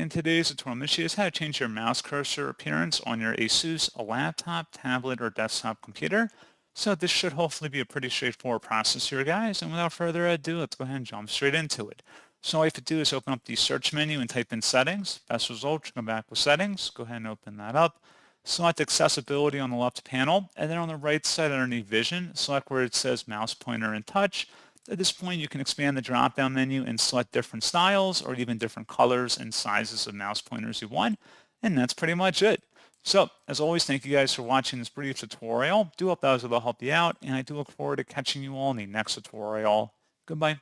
in today's tutorial, I'm going to show you how to change your mouse cursor appearance on your ASUS, a laptop, tablet, or desktop computer. So this should hopefully be a pretty straightforward process here, guys. And without further ado, let's go ahead and jump straight into it. So all you have to do is open up the search menu and type in settings. Best result, come back with settings. Go ahead and open that up. Select accessibility on the left panel, and then on the right side underneath vision, select where it says mouse pointer and touch. At this point, you can expand the drop-down menu and select different styles or even different colors and sizes of mouse pointers you want. And that's pretty much it. So, as always, thank you guys for watching this brief tutorial. Do hope that was able to help you out, and I do look forward to catching you all in the next tutorial. Goodbye.